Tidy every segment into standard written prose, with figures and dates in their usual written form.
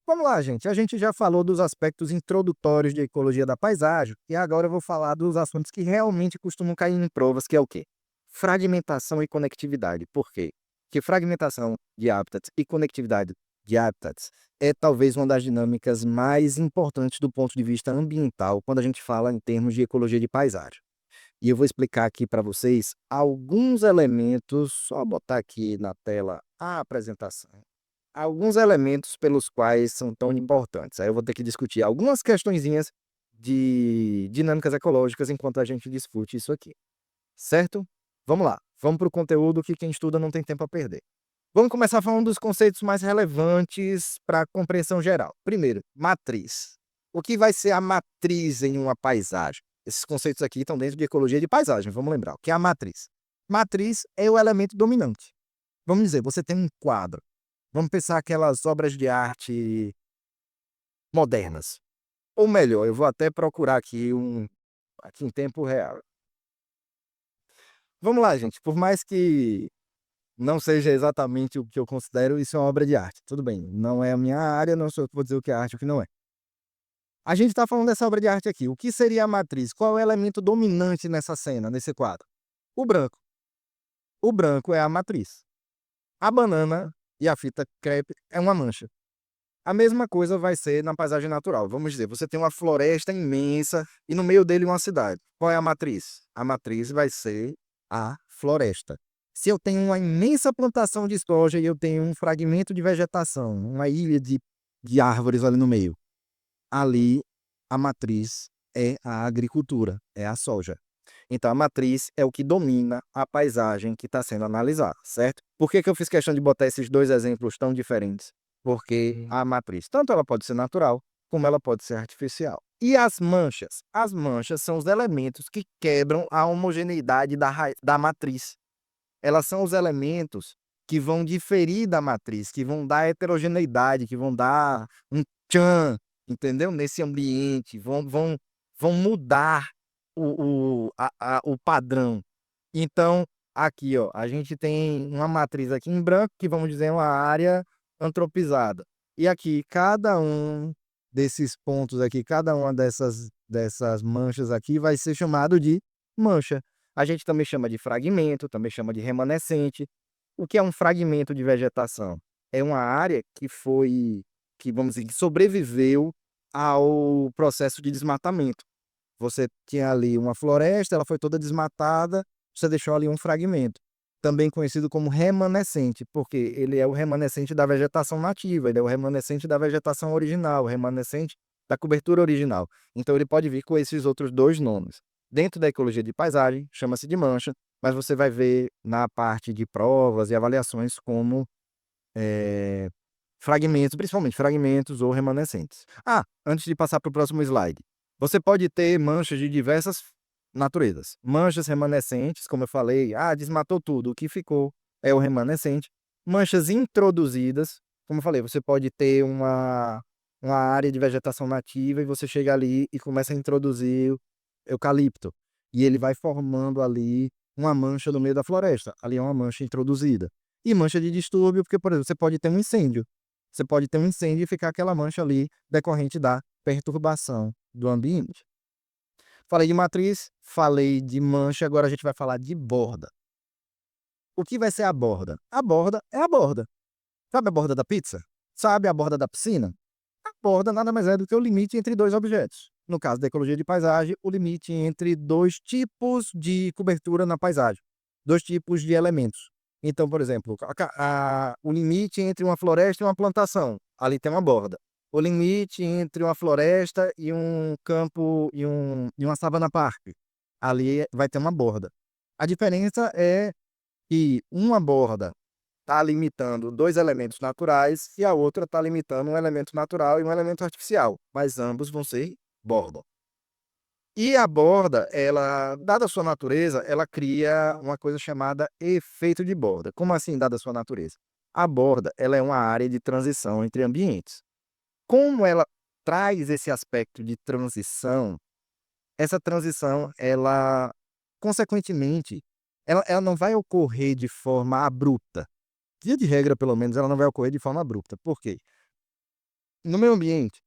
Vamos lá, gente. A gente já falou dos aspectos introdutórios de ecologia da paisagem e agora eu vou falar dos assuntos que realmente costumam cair em provas, que é o quê? Fragmentação e conectividade. Por quê? Que fragmentação de habitats e conectividade de habitats é talvez uma das dinâmicas mais importantes do ponto de vista ambiental quando a gente fala em termos de ecologia de paisagem. E eu vou explicar aqui para vocês alguns elementos, só botar aqui na tela a apresentação. Alguns elementos pelos quais são tão importantes. Aí eu vou ter que discutir algumas questõezinhas de dinâmicas ecológicas enquanto a gente discute isso aqui, certo? Vamos lá, vamos para o conteúdo que quem estuda não tem tempo a perder. Vamos começar falando dos conceitos mais relevantes para a compreensão geral. Primeiro, matriz. O que vai ser a matriz em uma paisagem? Esses conceitos aqui estão dentro de ecologia de paisagem, vamos lembrar. O que é a matriz? Matriz é o elemento dominante. Vamos dizer, você tem um quadro. Vamos pensar aquelas obras de arte modernas. Ou melhor, eu vou até procurar aqui em tempo real. Vamos lá, gente. Por mais que não seja exatamente o que eu considero, isso é uma obra de arte. Tudo bem, não é a minha área, não sou eu que vou dizer o que é arte e o que não é. A gente está falando dessa obra de arte aqui. O que seria a matriz? Qual é o elemento dominante nessa cena, nesse quadro? O branco. O branco é a matriz. A banana e a fita crepe é uma mancha. A mesma coisa vai ser na paisagem natural. Vamos dizer, você tem uma floresta imensa e no meio dele uma cidade. Qual é a matriz? A matriz vai ser a floresta. Se eu tenho uma imensa plantação de soja e eu tenho um fragmento de vegetação, uma ilha de árvores ali no meio, ali a matriz é a agricultura, é a soja. Então a matriz é o que domina a paisagem que está sendo analisada, certo? Por que eu fiz questão de botar esses dois exemplos tão diferentes? Porque a matriz, tanto ela pode ser natural, como ela pode ser artificial. E as manchas? As manchas são os elementos que quebram a homogeneidade da matriz. Elas são os elementos que vão diferir da matriz, que vão dar heterogeneidade, que vão dar um tchan, entendeu? Nesse ambiente, vão mudar o padrão. Então, aqui, ó, a gente tem uma matriz aqui em branco, que vamos dizer é uma área antropizada. E aqui, cada um desses pontos aqui, cada uma dessas manchas aqui vai ser chamado de mancha. A gente também chama de fragmento, também chama de remanescente. O que é um fragmento de vegetação? É uma área que vamos dizer, que sobreviveu ao processo de desmatamento. Você tinha ali uma floresta, ela foi toda desmatada, você deixou ali um fragmento. Também conhecido como remanescente, porque ele é o remanescente da vegetação nativa, ele é o remanescente da vegetação original, o remanescente da cobertura original. Então ele pode vir com esses outros dois nomes. Dentro da ecologia de paisagem, chama-se de mancha, mas você vai ver na parte de provas e avaliações como eh, fragmentos, principalmente fragmentos ou remanescentes. Ah, antes de passar para o próximo slide, você pode ter manchas de diversas naturezas. Manchas remanescentes, como eu falei, desmatou tudo, o que ficou é o remanescente. Manchas introduzidas, como eu falei, você pode ter uma área de vegetação nativa e você chega ali e começa a introduzir o eucalipto. E ele vai formando ali uma mancha no meio da floresta. Ali é uma mancha introduzida. E mancha de distúrbio, porque, por exemplo, você pode ter um incêndio. Você pode ter um incêndio e ficar aquela mancha ali decorrente da perturbação do ambiente. Falei de matriz, falei de mancha, agora a gente vai falar de borda. O que vai ser a borda? A borda é a borda. Sabe a borda da pizza? Sabe a borda da piscina? A borda nada mais é do que o limite entre dois objetos. No caso da ecologia de paisagem, o limite entre dois tipos de cobertura na paisagem, dois tipos de elementos. Então, por exemplo, o limite entre uma floresta e uma plantação, ali tem uma borda. O limite entre uma floresta e um campo e uma savana parque, ali vai ter uma borda. A diferença é que uma borda está limitando dois elementos naturais e a outra está limitando um elemento natural e um elemento artificial, mas ambos vão ser borda. E a borda, ela, dada a sua natureza, ela cria uma coisa chamada efeito de borda. Como assim, dada a sua natureza? A borda, ela é uma área de transição entre ambientes. Como ela traz esse aspecto de transição, essa transição, ela, consequentemente, ela não vai ocorrer de forma abrupta. Via de regra, pelo menos, ela não vai ocorrer de forma abrupta. Por quê? No meio ambiente,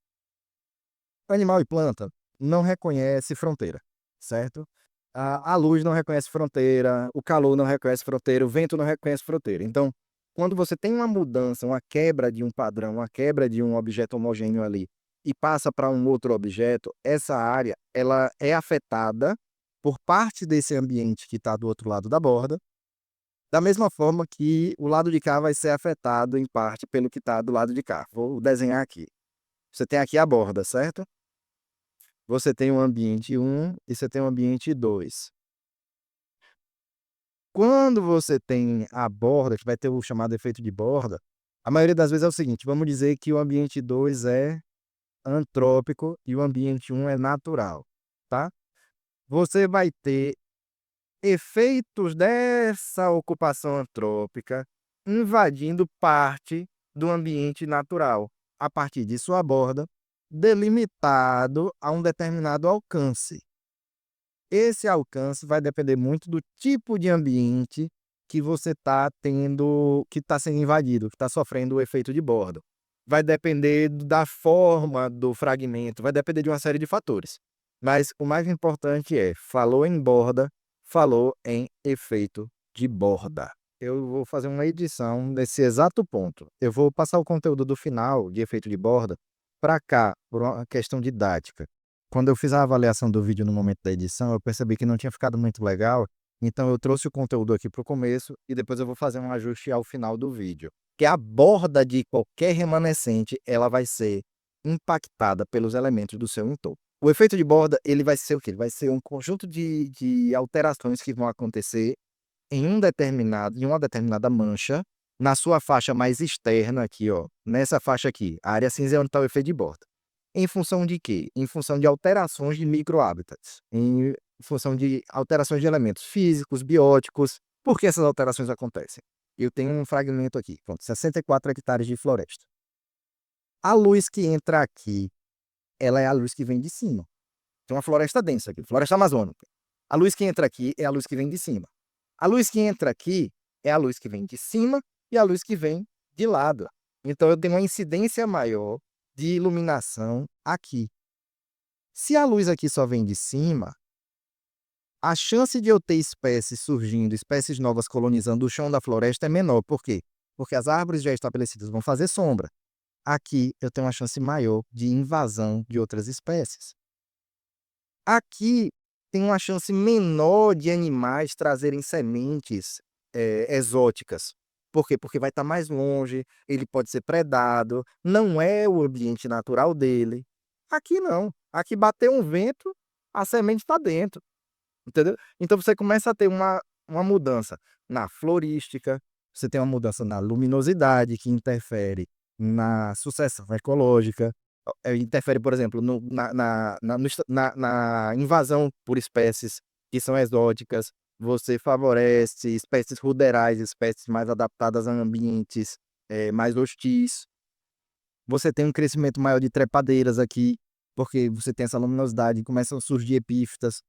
animal e planta não reconhece fronteira, certo? A luz não reconhece fronteira, o calor não reconhece fronteira, o vento não reconhece fronteira. Então, quando você tem uma mudança, uma quebra de um padrão, uma quebra de um objeto homogêneo ali e passa para um outro objeto, essa área ela é afetada por parte desse ambiente que está do outro lado da borda, da mesma forma que o lado de cá vai ser afetado em parte pelo que está do lado de cá. Vou desenhar aqui. Você tem aqui a borda, certo? Você tem o ambiente um e você tem o ambiente 2. Quando você tem a borda, que vai ter o chamado efeito de borda, a maioria das vezes é o seguinte: vamos dizer que o ambiente 2 é antrópico e o ambiente um é natural, tá? Você vai ter efeitos dessa ocupação antrópica invadindo parte do ambiente natural, a partir de sua borda, delimitado a um determinado alcance. Esse alcance vai depender muito do tipo de ambiente que você está tendo, que está sendo invadido, que está sofrendo o efeito de borda. Vai depender da forma do fragmento, vai depender de uma série de fatores. Mas o mais importante é, falou em borda, falou em efeito de borda. Eu vou fazer uma edição desse exato ponto. Eu vou passar o conteúdo do final de efeito de borda para cá, por uma questão didática. Quando eu fiz a avaliação do vídeo no momento da edição, eu percebi que não tinha ficado muito legal, então eu trouxe o conteúdo aqui para o começo e depois eu vou fazer um ajuste ao final do vídeo. Que a borda de qualquer remanescente, ela vai ser impactada pelos elementos do seu entorno. O efeito de borda, ele vai ser o quê? Ele vai ser um conjunto de alterações que vão acontecer em uma determinada mancha, na sua faixa mais externa aqui, ó, nessa faixa aqui, a área cinza é onde está o efeito de borda. Em função de quê? Em função de alterações de microhábitats, em função de alterações de elementos físicos, bióticos. Por que essas alterações acontecem? Eu tenho um fragmento aqui, pronto, 64 hectares de floresta. A luz que entra aqui, ela é a luz que vem de cima. Tem uma floresta densa aqui, floresta amazônica. A luz que entra aqui é a luz que vem de cima. A luz que entra aqui é a luz que vem de cima e a luz que vem de lado. Então eu tenho uma incidência maior de iluminação aqui. Se a luz aqui só vem de cima, a chance de eu ter espécies surgindo, espécies novas colonizando o chão da floresta é menor. Por quê? Porque as árvores já estabelecidas vão fazer sombra. Aqui eu tenho uma chance maior de invasão de outras espécies. Aqui tem uma chance menor de animais trazerem sementes exóticas. Por quê? Porque vai estar mais longe, ele pode ser predado, não é o ambiente natural dele. Aqui não. Aqui bateu um vento, a semente está dentro, entendeu? Então você começa a ter uma mudança na florística, você tem uma mudança na luminosidade que interfere na sucessão ecológica, interfere, por exemplo, na invasão por espécies que são exóticas. Você favorece espécies ruderais, espécies mais adaptadas a ambientes mais hostis. Você tem um crescimento maior de trepadeiras aqui, porque você tem essa luminosidade, começam a surgir epífitas,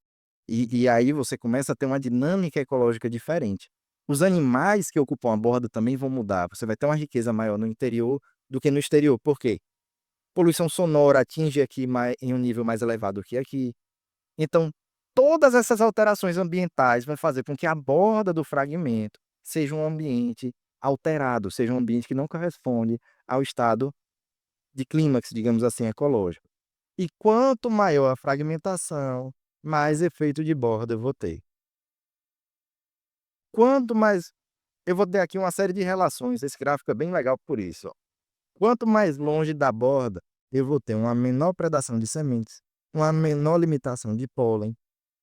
e aí você começa a ter uma dinâmica ecológica diferente. Os animais que ocupam a borda também vão mudar. Você vai ter uma riqueza maior no interior do que no exterior. Por quê? Poluição sonora atinge aqui em um nível mais elevado que aqui. Então, todas essas alterações ambientais vão fazer com que a borda do fragmento seja um ambiente alterado, seja um ambiente que não corresponde ao estado de clímax, digamos assim, ecológico. E quanto maior a fragmentação, mais efeito de borda eu vou ter. Quanto mais eu vou ter aqui uma série de relações, esse gráfico é bem legal por isso, ó. Quanto mais longe da borda, eu vou ter uma menor predação de sementes, uma menor limitação de pólen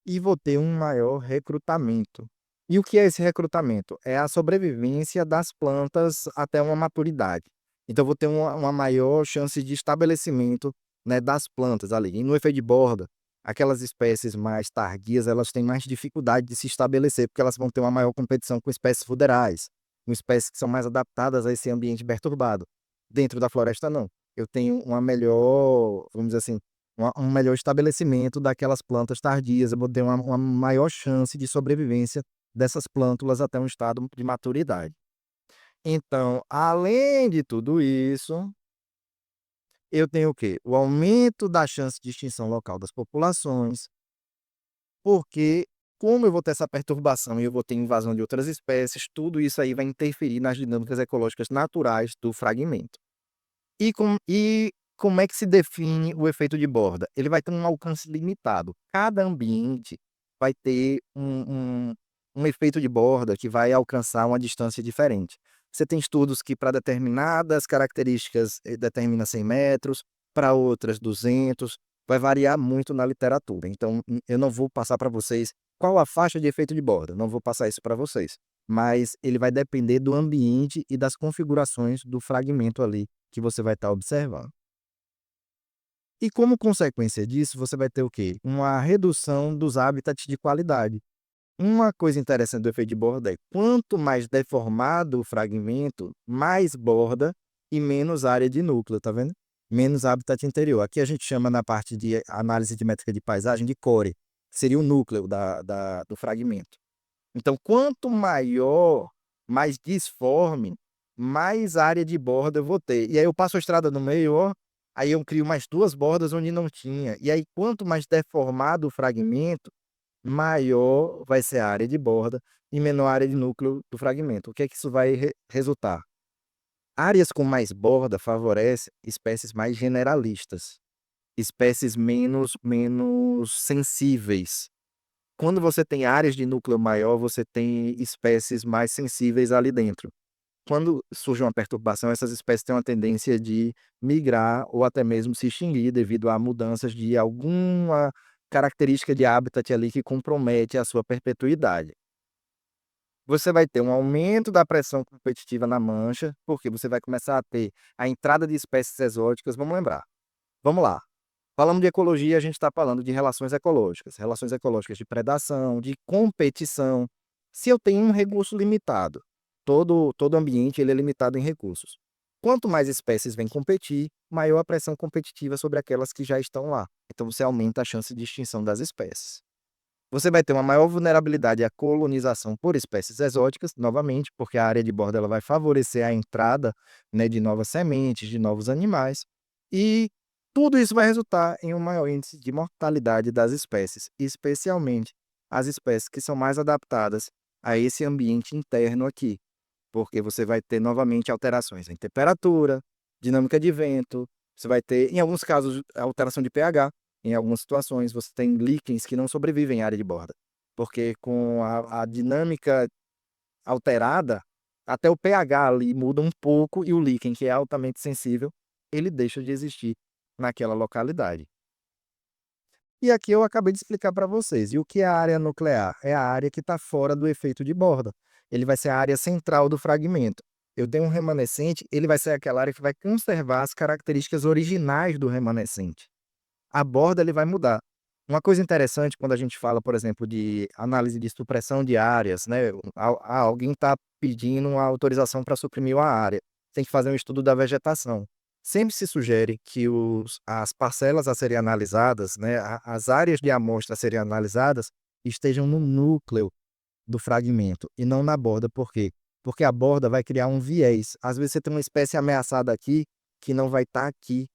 e vou ter um maior recrutamento. E o que é esse recrutamento? É a sobrevivência das plantas até uma maturidade. Então, eu vou ter uma maior chance de estabelecimento, né, das plantas ali. E no efeito de borda, aquelas espécies mais tardias, elas têm mais dificuldade de se estabelecer, porque elas vão ter uma maior competição com espécies ruderais, com espécies que são mais adaptadas a esse ambiente perturbado. Dentro da floresta, não. Eu tenho uma melhor, vamos dizer assim, um melhor estabelecimento daquelas plantas tardias, eu vou ter uma maior chance de sobrevivência dessas plântulas até um estado de maturidade. Então, além de tudo isso, Eu tenho o quê? O aumento da chance de extinção local das populações, porque como eu vou ter essa perturbação e eu vou ter invasão de outras espécies, tudo isso aí vai interferir nas dinâmicas ecológicas naturais do fragmento. E como é que se define o efeito de borda? Ele vai ter um alcance limitado. Cada ambiente vai ter um efeito de borda que vai alcançar uma distância diferente. Você tem estudos que para determinadas características determina 100 metros, para outras 200, vai variar muito na literatura. Então, eu não vou passar para vocês qual a faixa de efeito de borda, não vou passar isso para vocês. Mas ele vai depender do ambiente e das configurações do fragmento ali que você vai estar observando. E como consequência disso, você vai ter o quê? Uma redução dos hábitats de qualidade. Uma coisa interessante do efeito de borda é quanto mais deformado o fragmento, mais borda e menos área de núcleo, tá vendo? Menos habitat interior. Aqui a gente chama na parte de análise de métrica de paisagem de core, que seria o núcleo do fragmento. Então, quanto maior, mais disforme, mais área de borda eu vou ter. E aí eu passo a estrada no meio, ó, aí eu crio mais 2 bordas onde não tinha. E aí quanto mais deformado o fragmento, maior vai ser a área de borda e menor a área de núcleo do fragmento. O que é que isso vai resultar? Áreas com mais borda favorecem espécies mais generalistas, espécies menos sensíveis. Quando você tem áreas de núcleo maior, você tem espécies mais sensíveis ali dentro. Quando surge uma perturbação, essas espécies têm uma tendência de migrar ou até mesmo se extinguir devido a mudanças de alguma característica de habitat ali que compromete a sua perpetuidade. Você vai ter um aumento da pressão competitiva na mancha, porque você vai começar a ter a entrada de espécies exóticas. Vamos lembrar. Vamos lá. Falando de ecologia, a gente está falando de relações ecológicas de predação, de competição. Se eu tenho um recurso limitado, todo ambiente ele é limitado em recursos. Quanto mais espécies vêm competir, maior a pressão competitiva sobre aquelas que já estão lá. Então você aumenta a chance de extinção das espécies. Você vai ter uma maior vulnerabilidade à colonização por espécies exóticas, novamente, porque a área de borda ela vai favorecer a entrada, né, de novas sementes, de novos animais, e tudo isso vai resultar em um maior índice de mortalidade das espécies, especialmente as espécies que são mais adaptadas a esse ambiente interno aqui, porque você vai ter novamente alterações em temperatura, dinâmica de vento, você vai ter, em alguns casos, alteração de pH. Em algumas situações, você tem líquens que não sobrevivem em área de borda, porque com a dinâmica alterada, até o pH ali muda um pouco e o líquen, que é altamente sensível, ele deixa de existir naquela localidade. E aqui eu acabei de explicar para vocês. E o que é a área nuclear? É a área que está fora do efeito de borda. Ele vai ser a área central do fragmento. Eu tenho um remanescente, ele vai ser aquela área que vai conservar as características originais do remanescente. A borda ele vai mudar. Uma coisa interessante quando a gente fala, por exemplo, de análise de supressão de áreas, né? Alguém está pedindo uma autorização para suprimir uma área. Tem que fazer um estudo da vegetação. Sempre se sugere que as parcelas a serem analisadas, né, as áreas de amostra a serem analisadas, estejam no núcleo do fragmento e não na borda. Por quê? Porque a borda vai criar um viés. Às vezes você tem uma espécie ameaçada aqui que não vai estar aqui.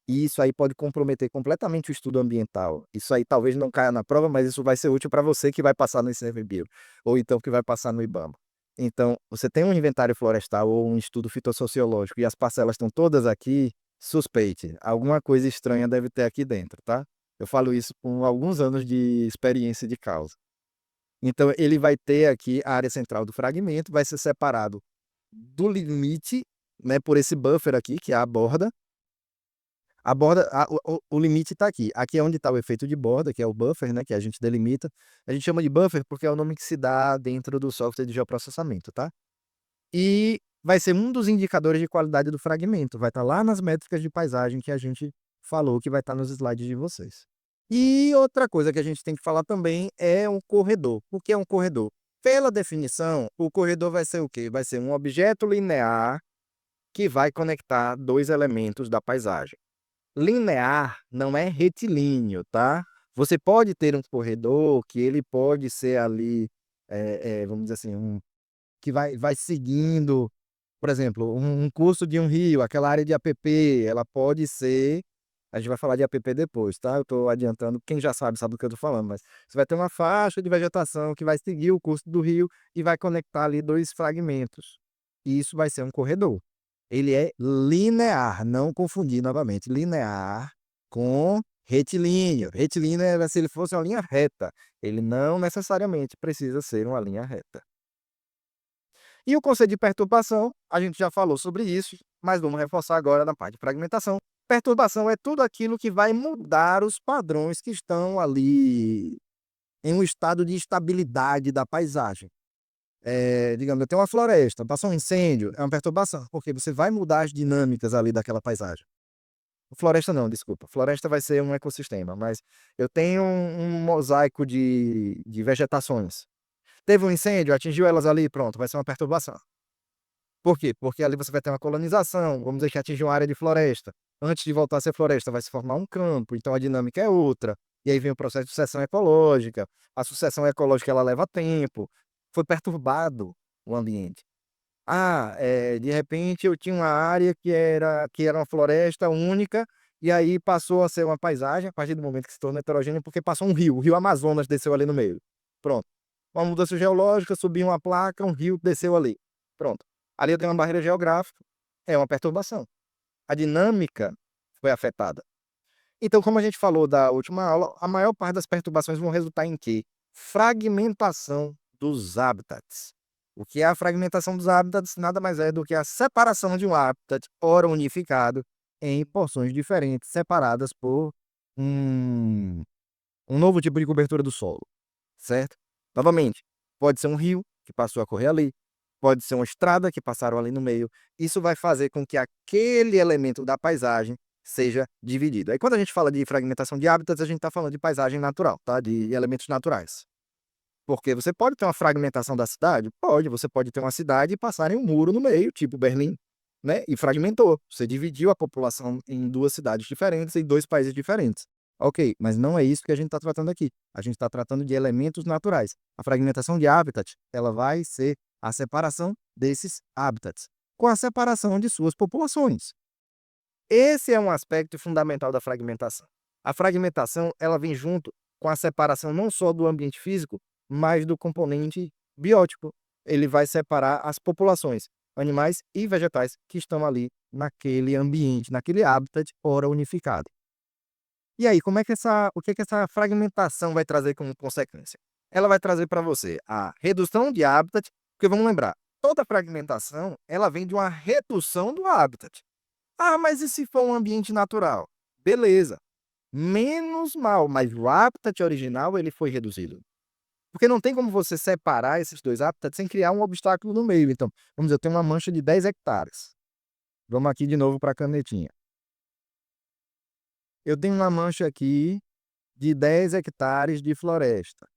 E isso aí pode comprometer completamente o estudo ambiental. Isso aí talvez não caia na prova, mas isso vai ser útil para você que vai passar no ICMBio, ou então que vai passar no IBAMA. Então, você tem um inventário florestal ou um estudo fitossociológico e as parcelas estão todas aqui, suspeite, alguma coisa estranha deve ter aqui dentro, tá? Eu falo isso com alguns anos de experiência de causa. Então, ele vai ter aqui a área central do fragmento, vai ser separado do limite, né, por esse buffer aqui, que é a borda. A borda, o limite está aqui. Aqui é onde está o efeito de borda, que é o buffer, né, que a gente delimita. A gente chama de buffer porque é o nome que se dá dentro do software de geoprocessamento, tá? E vai ser um dos indicadores de qualidade do fragmento. Vai estar lá nas métricas de paisagem que a gente falou, que vai estar nos slides de vocês. E outra coisa que a gente tem que falar também é um corredor. O que é um corredor? Pela definição, o corredor vai ser o quê? Vai ser um objeto linear que vai conectar dois elementos da paisagem. Linear não é retilíneo, tá? Você pode ter um corredor que ele pode ser ali, vamos dizer assim, que vai seguindo Por exemplo, um curso de um rio, aquela área de APP, ela pode ser, a gente vai falar de APP depois, tá? Eu estou adiantando, quem já sabe do que eu estou falando, mas você vai ter uma faixa de vegetação que vai seguir o curso do rio e vai conectar ali 2 fragmentos. E isso vai ser um corredor. Ele é linear, não confundir novamente, linear com retilíneo. Retilíneo é se ele fosse uma linha reta, ele não necessariamente precisa ser uma linha reta. E o conceito de perturbação, a gente já falou sobre isso, mas vamos reforçar agora na parte de fragmentação. Perturbação é tudo aquilo que vai mudar os padrões que estão ali em um estado de estabilidade da paisagem. Digamos, eu tenho uma floresta, passou um incêndio, é uma perturbação, porque você vai mudar as dinâmicas ali daquela paisagem. Floresta não, desculpa. Floresta vai ser um ecossistema, mas eu tenho um mosaico de vegetações. Teve um incêndio, atingiu elas ali, pronto, vai ser uma perturbação. Por quê? Porque ali você vai ter uma colonização, vamos dizer que atingiu uma área de floresta. Antes de voltar a ser floresta, vai se formar um campo, então a dinâmica é outra. E aí vem o processo de sucessão ecológica. A sucessão ecológica ela leva tempo. Foi perturbado o ambiente. De repente eu tinha uma área que era uma floresta única, e aí passou a ser uma paisagem a partir do momento que se tornou heterogênea, porque passou um rio, o rio Amazonas desceu ali no meio. Pronto. Uma mudança geológica, subiu uma placa, um rio desceu ali. Pronto. Ali eu tenho uma barreira geográfica, é uma perturbação. A dinâmica foi afetada. Então, como a gente falou da última aula, a maior parte das perturbações vão resultar em quê? Fragmentação dos hábitats. O que é a fragmentação dos hábitats? Nada mais é do que a separação de um habitat, ora unificado, em porções diferentes, separadas por um, um novo tipo de cobertura do solo, certo? Novamente, pode ser um rio que passou a correr ali, pode ser uma estrada que passaram ali no meio. Isso vai fazer com que aquele elemento da paisagem seja dividido. Aí quando a gente fala de fragmentação de hábitats, a gente está falando de paisagem natural, tá? De elementos naturais. Porque você pode ter uma fragmentação da cidade? Pode. Você pode ter uma cidade e passarem um muro no meio, tipo Berlim, né? E fragmentou. Você dividiu a população em 2 cidades diferentes, em 2 países diferentes. Ok, mas não é isso que a gente está tratando aqui. A gente está tratando de elementos naturais. A fragmentação de habitat, ela vai ser a separação desses habitats, com a separação de suas populações. Esse é um aspecto fundamental da fragmentação. A fragmentação, ela vem junto com a separação não só do ambiente físico, mas do componente biótico. Ele vai separar as populações, animais e vegetais que estão ali naquele ambiente, naquele habitat ora unificado. E aí, o que que essa fragmentação vai trazer como consequência? Ela vai trazer para você a redução de habitat, porque vamos lembrar, toda fragmentação, ela vem de uma redução do habitat. Mas e se for um ambiente natural? Beleza, menos mal, mas o habitat original ele foi reduzido. Porque não tem como você separar esses 2 habitats sem criar um obstáculo no meio. Então, vamos dizer, eu tenho uma mancha de 10 hectares. Vamos aqui de novo para a canetinha. Eu tenho uma mancha aqui de 10 hectares de floresta.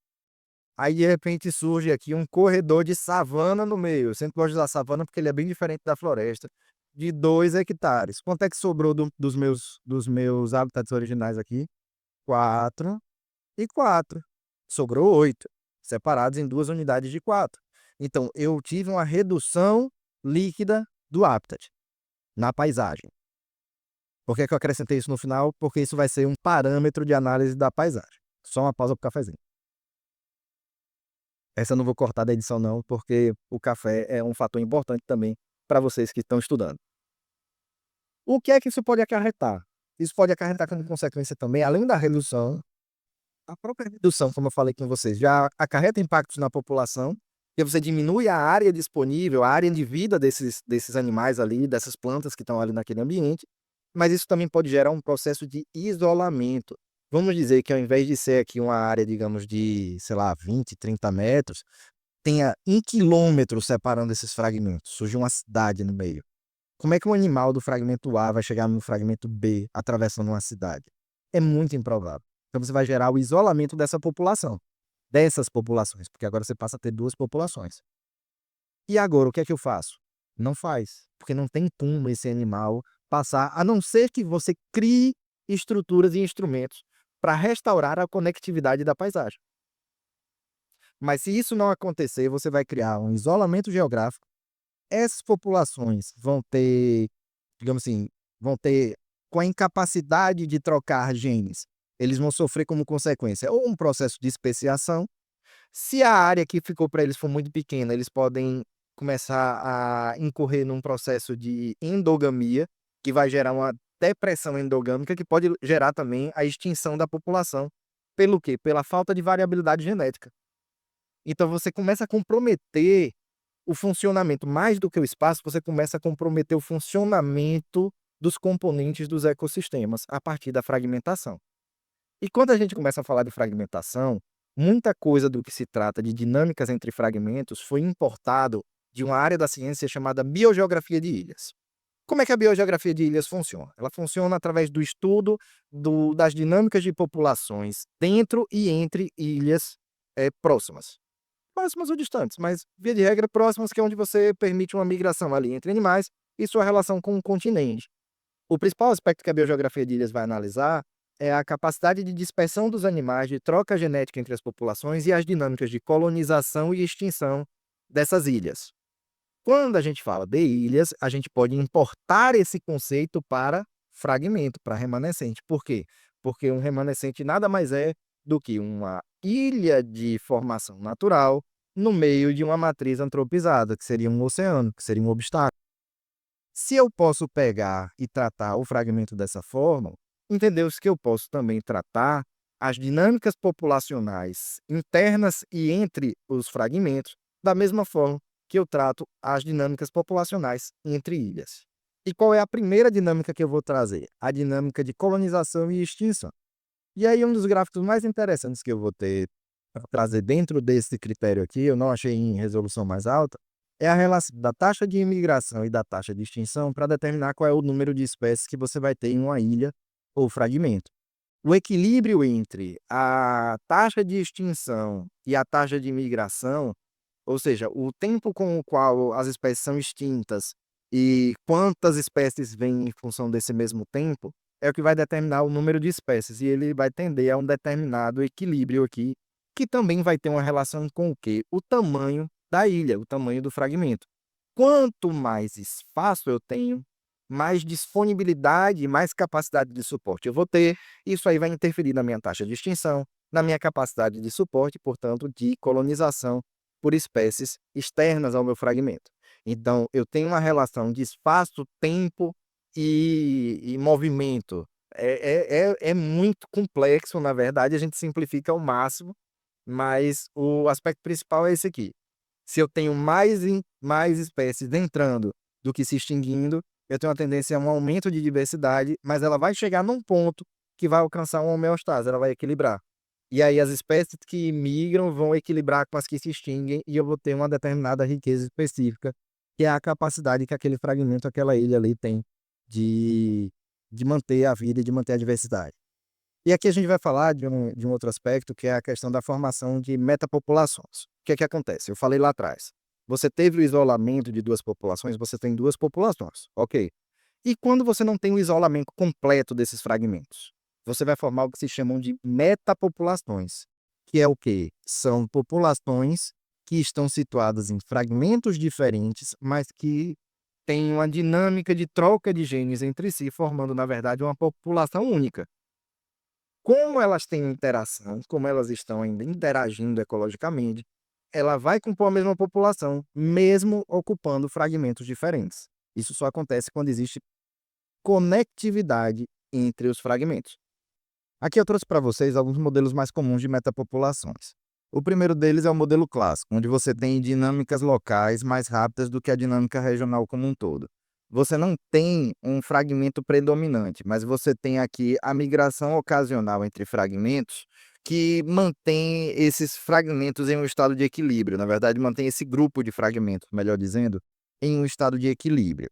Aí, de repente, surge aqui um corredor de savana no meio. Eu sempre gosto de usar savana porque ele é bem diferente da floresta, de 2 hectares. Quanto é que sobrou dos meus habitats originais aqui? 4 e 4. Sobrou 8, separados em 2 unidades de 4. Então, eu tive uma redução líquida do habitat na paisagem. Por que que eu acrescentei isso no final? Porque isso vai ser um parâmetro de análise da paisagem. Só uma pausa para o cafezinho. Essa eu não vou cortar da edição não, porque o café é um fator importante também para vocês que estão estudando. O que é que isso pode acarretar? Isso pode acarretar como consequência também, além da redução, a própria redução, como eu falei com vocês, já acarreta impactos na população, porque você diminui a área disponível, a área de vida desses animais ali, dessas plantas que estão ali naquele ambiente, mas isso também pode gerar um processo de isolamento. Vamos dizer que ao invés de ser aqui uma área, digamos, de, sei lá, 20, 30 metros, tenha 1 quilômetro separando esses fragmentos, surge uma cidade no meio. Como é que um animal do fragmento A vai chegar no fragmento B atravessando uma cidade? É muito improvável. Então você vai gerar o isolamento dessas populações, porque agora você passa a ter 2 populações. E agora, o que é que eu faço? Não faz, porque não tem como esse animal passar, a não ser que você crie estruturas e instrumentos para restaurar a conectividade da paisagem. Mas se isso não acontecer, você vai criar um isolamento geográfico, essas populações vão ter, digamos assim, vão ter com a incapacidade de trocar genes, eles vão sofrer como consequência ou um processo de especiação. Se a área que ficou para eles for muito pequena, eles podem começar a incorrer num processo de endogamia, que vai gerar uma depressão endogâmica, que pode gerar também a extinção da população. Pelo quê? Pela falta de variabilidade genética. Então você começa a comprometer o funcionamento, mais do que o espaço, você começa a comprometer o funcionamento dos componentes dos ecossistemas a partir da fragmentação. E quando a gente começa a falar de fragmentação, muita coisa do que se trata de dinâmicas entre fragmentos foi importado de uma área da ciência chamada biogeografia de ilhas. Como é que a biogeografia de ilhas funciona? Ela funciona através do estudo das dinâmicas de populações dentro e entre ilhas próximas. Próximas ou distantes, mas via de regra próximas, que é onde você permite uma migração ali entre animais e sua relação com o continente. O principal aspecto que a biogeografia de ilhas vai analisar é a capacidade de dispersão dos animais, de troca genética entre as populações e as dinâmicas de colonização e extinção dessas ilhas. Quando a gente fala de ilhas, a gente pode importar esse conceito para fragmento, para remanescente. Por quê? Porque um remanescente nada mais é do que uma ilha de formação natural no meio de uma matriz antropizada, que seria um oceano, que seria um obstáculo. Se eu posso pegar e tratar o fragmento dessa forma, entendeu-se que eu posso também tratar as dinâmicas populacionais internas e entre os fragmentos da mesma forma que eu trato as dinâmicas populacionais entre ilhas. E qual é a primeira dinâmica que eu vou trazer? A dinâmica de colonização e extinção. E aí um dos gráficos mais interessantes que eu vou ter para trazer dentro desse critério aqui, eu não achei em resolução mais alta, é a relação da taxa de imigração e da taxa de extinção para determinar qual é o número de espécies que você vai ter em uma ilha ou fragmento. O equilíbrio entre a taxa de extinção e a taxa de imigração, ou seja, o tempo com o qual as espécies são extintas e quantas espécies vêm em função desse mesmo tempo, é o que vai determinar o número de espécies, e ele vai tender a um determinado equilíbrio aqui, que também vai ter uma relação com o quê? O tamanho da ilha, o tamanho do fragmento. Quanto mais espaço eu tenho, mais disponibilidade e mais capacidade de suporte eu vou ter. Isso aí vai interferir na minha taxa de extinção, na minha capacidade de suporte, portanto, de colonização por espécies externas ao meu fragmento. Então, eu tenho uma relação de espaço, tempo e movimento. É muito complexo, na verdade, a gente simplifica ao máximo, mas o aspecto principal é esse aqui. Se eu tenho mais espécies entrando do que se extinguindo, eu tenho uma tendência a um aumento de diversidade, mas ela vai chegar num ponto que vai alcançar uma homeostase, ela vai equilibrar. E aí as espécies que migram vão equilibrar com as que se extinguem e eu vou ter uma determinada riqueza específica, que é a capacidade que aquele fragmento, aquela ilha ali tem de, de manter a vida e de manter a diversidade. E aqui a gente vai falar de um outro aspecto, que é a questão da formação de metapopulações. O que é que acontece? Eu falei lá atrás. Você teve o isolamento de duas populações, você tem duas populações, ok. E quando você não tem o isolamento completo desses fragmentos? Você vai formar o que se chamam de metapopulações, que é o quê? São populações que estão situadas em fragmentos diferentes, mas que têm uma dinâmica de troca de genes entre si, formando, na verdade, uma população única. Como elas têm interação, como elas estão ainda interagindo ecologicamente, ela vai compor a mesma população, mesmo ocupando fragmentos diferentes. Isso só acontece quando existe conectividade entre os fragmentos. Aqui eu trouxe para vocês alguns modelos mais comuns de metapopulações. O primeiro deles é o modelo clássico, onde você tem dinâmicas locais mais rápidas do que a dinâmica regional como um todo. Você não tem um fragmento predominante, mas você tem aqui a migração ocasional entre fragmentos que mantém esses fragmentos em um estado de equilíbrio. Na verdade, mantém esse grupo de fragmentos, melhor dizendo, em um estado de equilíbrio.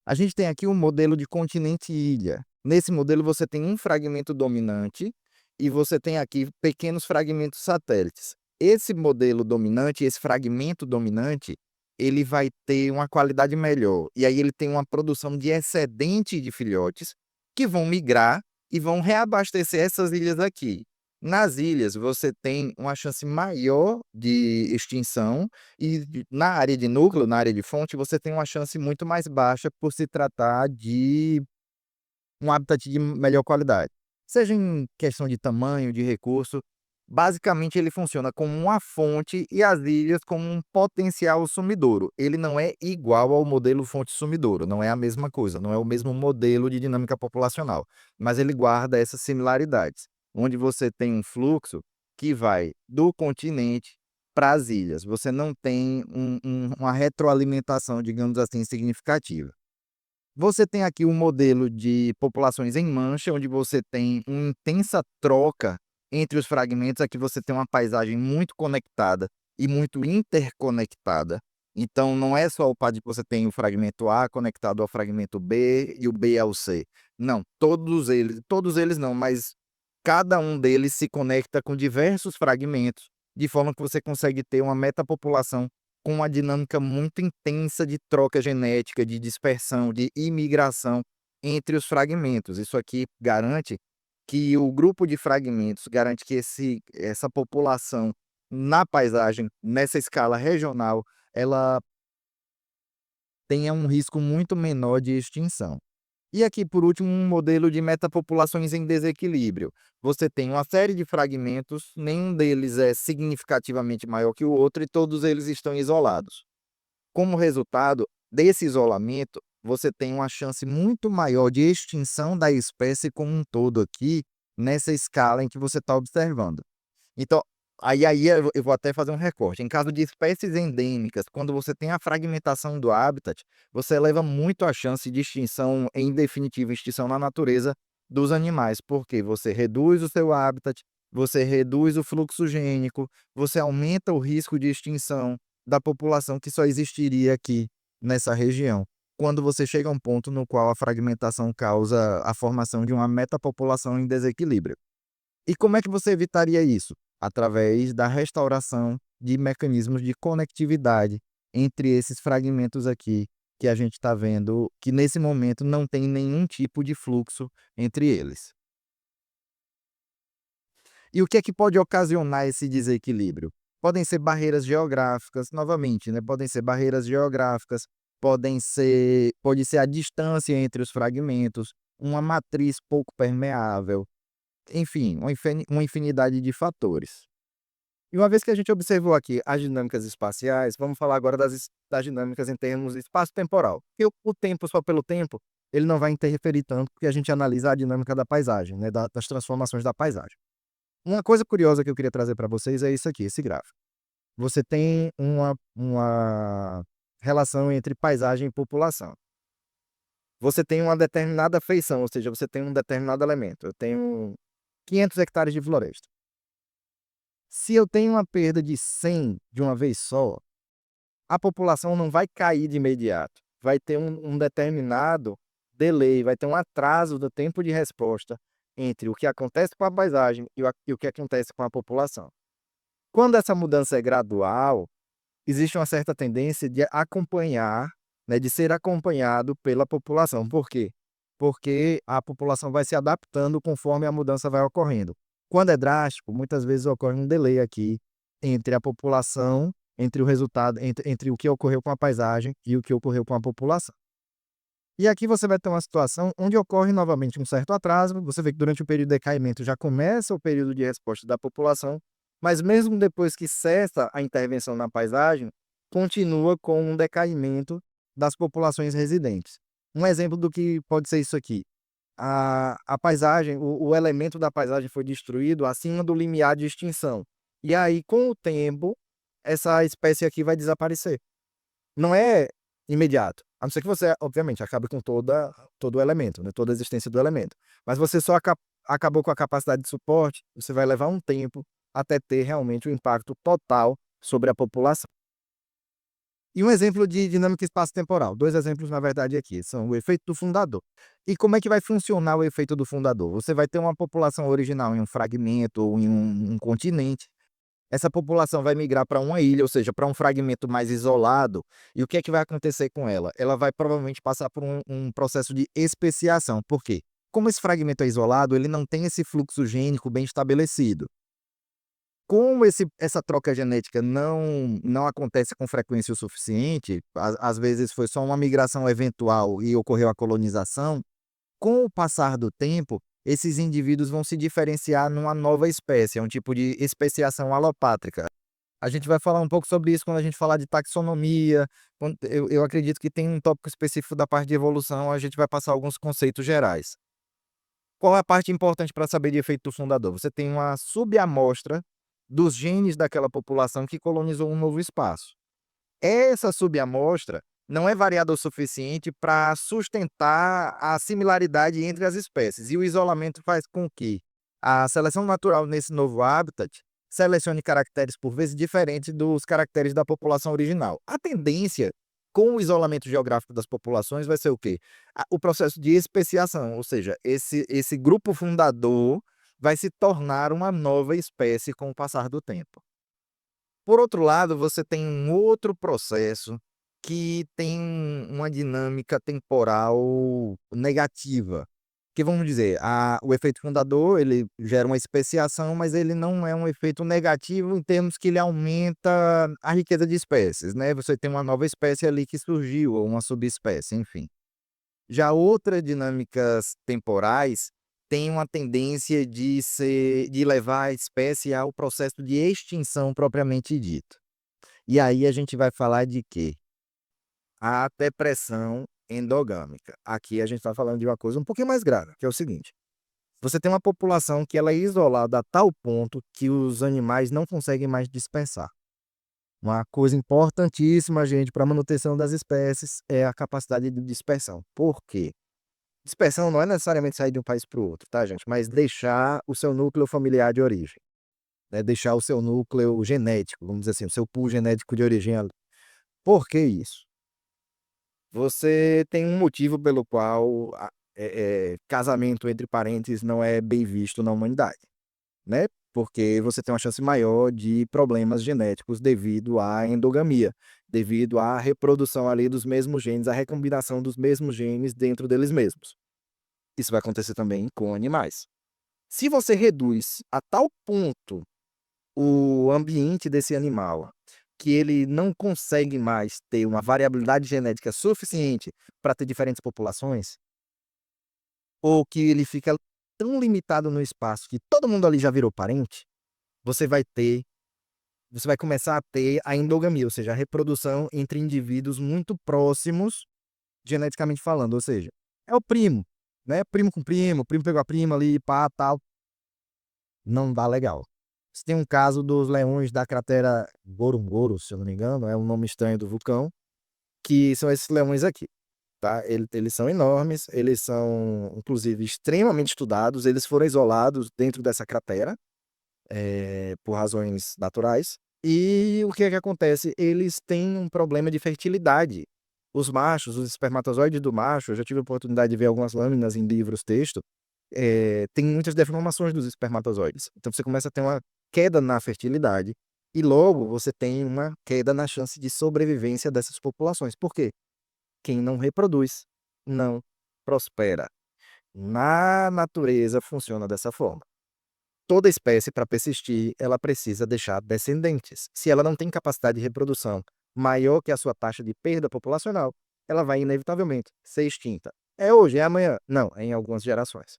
A gente tem aqui um modelo de continente e ilha. Nesse modelo você tem um fragmento dominante e você tem aqui pequenos fragmentos satélites. Esse modelo dominante, esse fragmento dominante, ele vai ter uma qualidade melhor. E aí ele tem uma produção de excedente de filhotes que vão migrar e vão reabastecer essas ilhas aqui. Nas ilhas, você tem uma chance maior de extinção e na área de núcleo, na área de fonte, você tem uma chance muito mais baixa por se tratar de um habitat de melhor qualidade. Seja em questão de tamanho, de recurso, basicamente ele funciona como uma fonte e as ilhas como um potencial sumidouro. Ele não é igual ao modelo fonte-sumidouro, não é a mesma coisa, não é o mesmo modelo de dinâmica populacional, mas ele guarda essas similaridades, onde você tem um fluxo que vai do continente para as ilhas. Você não tem uma retroalimentação, digamos assim, significativa. Você tem aqui um modelo de populações em mancha, onde você tem uma intensa troca entre os fragmentos. Aqui você tem uma paisagem muito conectada e muito interconectada. Então, não é só o fato de que você tem o fragmento A conectado ao fragmento B e o B ao C. Não, todos eles não, mas cada um deles se conecta com diversos fragmentos, de forma que você consegue ter uma metapopulação com uma dinâmica muito intensa de troca genética, de dispersão, de imigração entre os fragmentos. Isso aqui garante que o grupo de fragmentos garante que essa população na paisagem, nessa escala regional, ela tenha um risco muito menor de extinção. E aqui, por último, um modelo de metapopulações em desequilíbrio. Você tem uma série de fragmentos, nenhum deles é significativamente maior que o outro e todos eles estão isolados. Como resultado desse isolamento, você tem uma chance muito maior de extinção da espécie como um todo aqui, nessa escala em que você está observando. Então, aí eu vou até fazer um recorte. Em caso de espécies endêmicas, quando você tem a fragmentação do habitat, você eleva muito a chance de extinção, em definitiva, extinção na natureza dos animais, porque você reduz o seu habitat, você reduz o fluxo gênico, você aumenta o risco de extinção da população que só existiria aqui nessa região. Quando você chega a um ponto no qual a fragmentação causa a formação de uma metapopulação em desequilíbrio. E como é que você evitaria isso? Através da restauração de mecanismos de conectividade entre esses fragmentos aqui, que a gente está vendo que nesse momento não tem nenhum tipo de fluxo entre eles. E o que é que pode ocasionar esse desequilíbrio? Podem ser barreiras geográficas, novamente, né? Podem ser barreiras geográficas, pode ser a distância entre os fragmentos, uma matriz pouco permeável, enfim, uma infinidade de fatores. E uma vez que a gente observou aqui as dinâmicas espaciais, vamos falar agora das dinâmicas em termos espaço-temporal. Porque o tempo, só pelo tempo, ele não vai interferir tanto, porque a gente analisa a dinâmica da paisagem, né, das transformações da paisagem. Uma coisa curiosa que eu queria trazer para vocês é isso aqui, esse gráfico. Você tem uma relação entre paisagem e população. Você tem uma determinada feição, ou seja, você tem um determinado elemento. Eu tenho 500 hectares de floresta. Se eu tenho uma perda de 100 de uma vez só, a população não vai cair de imediato. Vai ter um determinado delay, vai ter um atraso do tempo de resposta entre o que acontece com a paisagem e o que acontece com a população. Quando essa mudança é gradual, existe uma certa tendência de acompanhar, né, de ser acompanhado pela população. Por quê? Porque a população vai se adaptando conforme a mudança vai ocorrendo. Quando é drástico, muitas vezes ocorre um delay aqui entre a população, entre o resultado, entre o que ocorreu com a paisagem e o que ocorreu com a população. E aqui você vai ter uma situação onde ocorre novamente um certo atraso. Você vê que durante o período de decaimento já começa o período de resposta da população, mas mesmo depois que cessa a intervenção na paisagem, continua com um decaimento das populações residentes. Um exemplo do que pode ser isso aqui. A paisagem, o elemento da paisagem foi destruído acima do limiar de extinção. E aí, com o tempo, essa espécie aqui vai desaparecer. Não é imediato, a não ser que você, obviamente, acabe com todo o elemento, né, toda a existência do elemento. Mas você só acabou com a capacidade de suporte, você vai levar um tempo até ter realmente o impacto total sobre a população. E um exemplo de dinâmica espaço-temporal, 2 exemplos, na verdade, aqui, são o efeito do fundador. E como é que vai funcionar o efeito do fundador? Você vai ter uma população original em um fragmento ou em um continente. Essa população vai migrar para uma ilha, ou seja, para um fragmento mais isolado, e o que é que vai acontecer com ela? Ela vai provavelmente passar por um processo de especiação. Por quê? Como esse fragmento é isolado, ele não tem esse fluxo gênico bem estabelecido. Como essa troca genética não acontece com frequência o suficiente, às vezes foi só uma migração eventual e ocorreu a colonização, com o passar do tempo, esses indivíduos vão se diferenciar numa nova espécie, é um tipo de especiação alopátrica. A gente vai falar um pouco sobre isso quando a gente falar de taxonomia, eu acredito que tem um tópico específico da parte de evolução, a gente vai passar alguns conceitos gerais. Qual é a parte importante para saber de efeito fundador? Você tem uma subamostra dos genes daquela população que colonizou um novo espaço. Essa subamostra não é variada o suficiente para sustentar a similaridade entre as espécies, e o isolamento faz com que a seleção natural nesse novo habitat selecione caracteres por vezes diferentes dos caracteres da população original. A tendência com o isolamento geográfico das populações vai ser o quê? O processo de especiação, ou seja, esse grupo fundador vai se tornar uma nova espécie com o passar do tempo. Por outro lado, você tem um outro processo que tem uma dinâmica temporal negativa, que vamos dizer, o efeito fundador, ele gera uma especiação, mas ele não é um efeito negativo em termos que ele aumenta a riqueza de espécies, né, você tem uma nova espécie ali que surgiu, ou uma subespécie, enfim. Já outras dinâmicas temporais têm uma tendência de levar a espécie ao processo de extinção propriamente dito. E aí a gente vai falar de quê? A depressão endogâmica. Aqui a gente está falando de uma coisa um pouquinho mais grave, que é o seguinte: você tem uma população que ela é isolada a tal ponto que os animais não conseguem mais dispersar. Uma coisa importantíssima, gente, para a manutenção das espécies é a capacidade de dispersão. Por quê? Dispersão não é necessariamente sair de um país para o outro, tá, gente? Mas deixar o seu núcleo familiar de origem, né? Deixar o seu núcleo genético, vamos dizer assim, o seu pool genético de origem ali. Por que isso? Você tem um motivo pelo qual casamento entre parentes não é bem visto na humanidade, né? Porque você tem uma chance maior de problemas genéticos devido à endogamia, devido à reprodução ali dos mesmos genes, à recombinação dos mesmos genes dentro deles mesmos. Isso vai acontecer também com animais. Se você reduz a tal ponto o ambiente desse animal, que ele não consegue mais ter uma variabilidade genética suficiente para ter diferentes populações, ou que ele fica tão limitado no espaço que todo mundo ali já virou parente, você vai ter você vai começar a ter a endogamia, ou seja, a reprodução entre indivíduos muito próximos, geneticamente falando, ou seja, é o primo, né, primo com primo, primo pegou a prima ali, pá, tal. Não dá legal. Você tem um caso dos leões da cratera Ngorongoro, se eu não me engano, é um nome estranho do vulcão, que são esses leões aqui, tá? Eles são enormes, eles são, inclusive, extremamente estudados, eles foram isolados dentro dessa cratera, por razões naturais. E o que é que acontece? Eles têm um problema de fertilidade. Os machos, os espermatozoides do macho, eu já tive a oportunidade de ver algumas lâminas em livros, texto, tem muitas deformações dos espermatozoides. Então você começa a ter uma queda na fertilidade e logo você tem uma queda na chance de sobrevivência dessas populações. Por quê? Quem não reproduz não prospera. Na natureza funciona dessa forma. Toda espécie, para persistir, ela precisa deixar descendentes. Se ela não tem capacidade de reprodução maior que a sua taxa de perda populacional, ela vai inevitavelmente ser extinta. É hoje, é amanhã? Não, é em algumas gerações.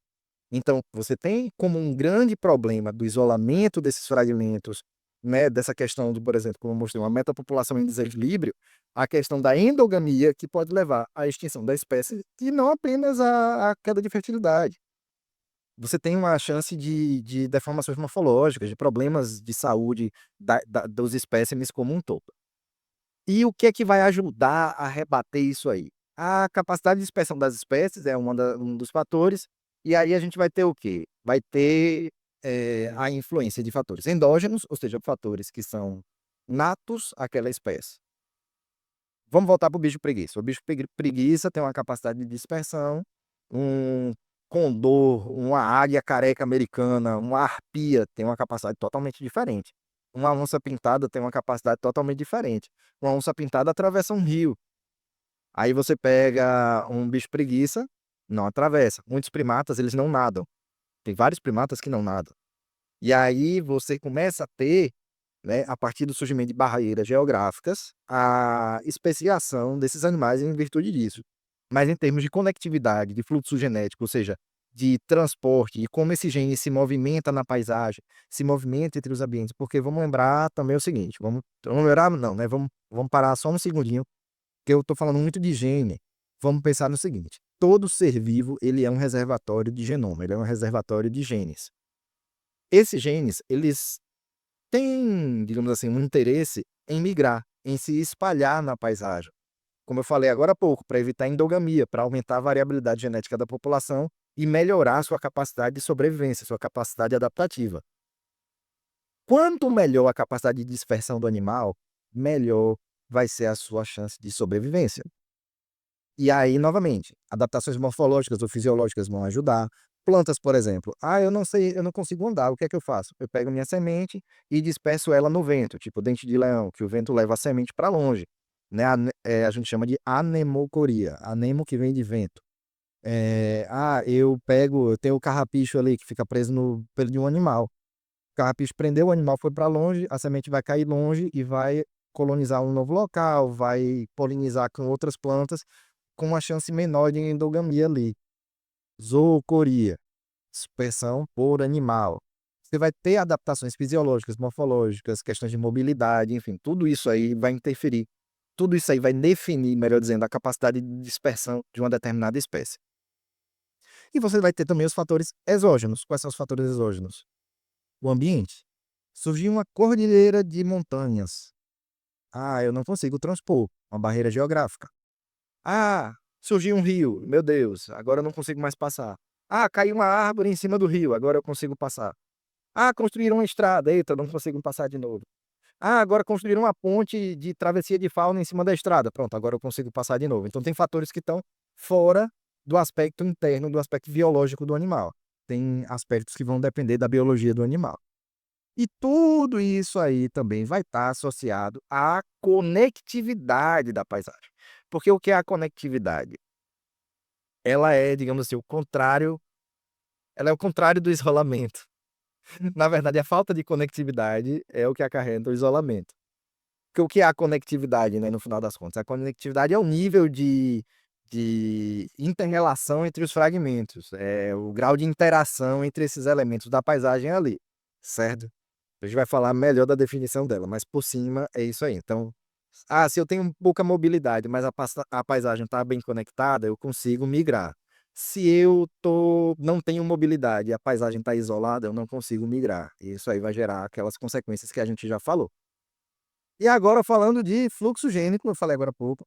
Então, você tem como um grande problema do isolamento desses fragmentos, né, dessa questão do, por exemplo, como eu mostrei, uma metapopulação em desequilíbrio, a questão da endogamia, que pode levar à extinção da espécie e não apenas à queda de fertilidade. Você tem uma chance de deformações morfológicas, de problemas de saúde dos espécimes como um todo. E o que é que vai ajudar a rebater isso aí? A capacidade de dispersão das espécies é um dos fatores, e aí a gente vai ter o quê? Vai ter a influência de fatores endógenos, ou seja, fatores que são natos àquela espécie. Vamos voltar para o bicho preguiça. O bicho preguiça tem uma capacidade de dispersão, um condor, uma águia careca americana, uma arpia tem uma capacidade totalmente diferente. Uma onça pintada tem uma capacidade totalmente diferente. Uma onça pintada atravessa um rio. Aí você pega um bicho preguiça, não atravessa. Muitos primatas, eles não nadam. Tem vários primatas que não nadam. E aí você começa a ter, né, a partir do surgimento de barreiras geográficas, a especiação desses animais em virtude disso. Mas em termos de conectividade, de fluxo genético, ou seja, de transporte e como esse gene se movimenta na paisagem, se movimenta entre os ambientes, porque vamos lembrar também o seguinte, vamos lembrar não, né, vamos parar só um segundinho, que eu estou falando muito de gene. Vamos pensar no seguinte, todo ser vivo, ele é um reservatório de genoma, ele é um reservatório de genes. Esses genes, eles têm, digamos assim, um interesse em migrar, em se espalhar na paisagem. Como eu falei agora há pouco, para evitar endogamia, para aumentar a variabilidade genética da população e melhorar sua capacidade de sobrevivência, sua capacidade adaptativa. Quanto melhor a capacidade de dispersão do animal, melhor vai ser a sua chance de sobrevivência. E aí, novamente, adaptações morfológicas ou fisiológicas vão ajudar. Plantas, por exemplo. Ah, eu não sei, eu não consigo andar, o que é que eu faço? Eu pego minha semente e disperso ela no vento, tipo dente de leão, que o vento leva a semente para longe. Né? A gente chama de anemocoria, anemo que vem de vento. Eu tenho o carrapicho ali que fica preso no pelo de um animal. O carrapicho prendeu, o animal foi para longe, a semente vai cair longe e vai colonizar um novo local, vai polinizar com outras plantas com uma chance menor de endogamia ali. Zoocoria, dispersão por animal. Você vai ter adaptações fisiológicas, morfológicas, questões de mobilidade, enfim, tudo isso aí vai interferir. Tudo isso aí vai definir, melhor dizendo, a capacidade de dispersão de uma determinada espécie. E você vai ter também os fatores exógenos. Quais são os fatores exógenos? O ambiente. Surgiu uma cordilheira de montanhas. Ah, eu não consigo transpor, uma barreira geográfica. Ah, surgiu um rio, meu Deus, agora eu não consigo mais passar. Ah, caiu uma árvore em cima do rio, agora eu consigo passar. Ah, construíram uma estrada, eita, eu não consigo passar de novo. Ah, agora construíram uma ponte de travessia de fauna em cima da estrada, pronto, agora eu consigo passar de novo. Então tem fatores que estão fora do aspecto interno, do aspecto biológico do animal. Tem aspectos que vão depender da biologia do animal. E tudo isso aí também vai estar associado à conectividade da paisagem. Porque o que é a conectividade? Ela é, digamos assim, ela é o contrário do isolamento. Na verdade, a falta de conectividade é o que acarreta o isolamento. Porque o que é a conectividade, né, no final das contas? A conectividade é o nível de inter-relação entre os fragmentos, é o grau de interação entre esses elementos da paisagem ali, certo? A gente vai falar melhor da definição dela, mas por cima é isso aí. Então, se eu tenho pouca mobilidade, mas a paisagem está bem conectada, eu consigo migrar. Se não tenho mobilidade e a paisagem está isolada, eu não consigo migrar. E isso aí vai gerar aquelas consequências que a gente já falou. E agora falando de fluxo gênico, eu falei agora há pouco.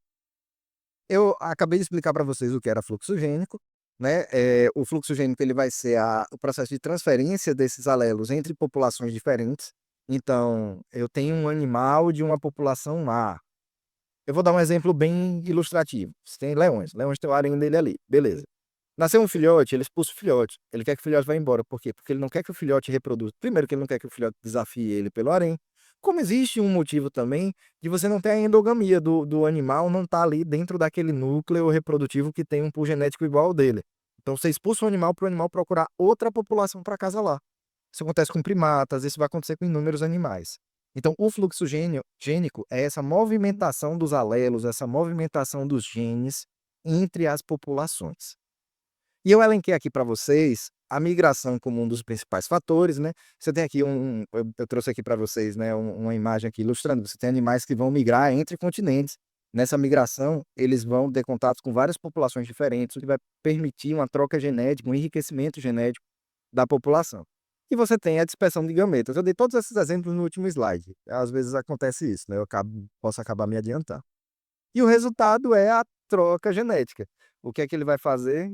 Eu acabei de explicar para vocês o que era fluxo gênico, né? O fluxo gênico ele vai ser o processo de transferência desses alelos entre populações diferentes. Então, eu tenho um animal de uma população A. Eu vou dar um exemplo bem ilustrativo. Você tem leões. Leões tem o harém dele ali. Beleza. Nasceu um filhote, ele expulsa o filhote. Ele quer que o filhote vá embora. Por quê? Porque ele não quer que o filhote reproduza. Primeiro, que ele não quer que o filhote desafie ele pelo harém. Como existe um motivo também de você não ter a endogamia do animal, não tá ali dentro daquele núcleo reprodutivo que tem um pool genético igual ao dele. Então você expulsa o animal para o animal procurar outra população para acasalar. Isso acontece com primatas, isso vai acontecer com inúmeros animais. Então, o fluxo gênico é essa movimentação dos alelos, essa movimentação dos genes entre as populações. E eu elenquei aqui para vocês a migração como um dos principais fatores, né? Você tem aqui eu trouxe aqui para vocês, né, uma imagem aqui ilustrando. Você tem animais que vão migrar entre continentes. Nessa migração, eles vão ter contato com várias populações diferentes, o que vai permitir uma troca genética, um enriquecimento genético da população. E você tem a dispersão de gametas. Eu dei todos esses exemplos no último slide. Às vezes acontece isso, né? Posso acabar me adiantando. E o resultado é a troca genética. O que é que ele vai fazer?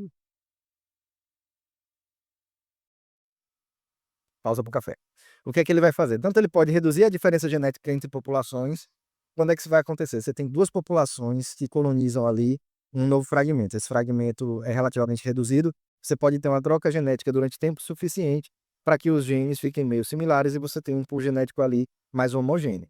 Pausa para o café. O que é que ele vai fazer? Tanto ele pode reduzir a diferença genética entre populações. Quando é que isso vai acontecer? Você tem duas populações que colonizam ali um novo fragmento. Esse fragmento é relativamente reduzido. Você pode ter uma troca genética durante tempo suficiente para que os genes fiquem meio similares e você tem um pool genético ali mais homogêneo.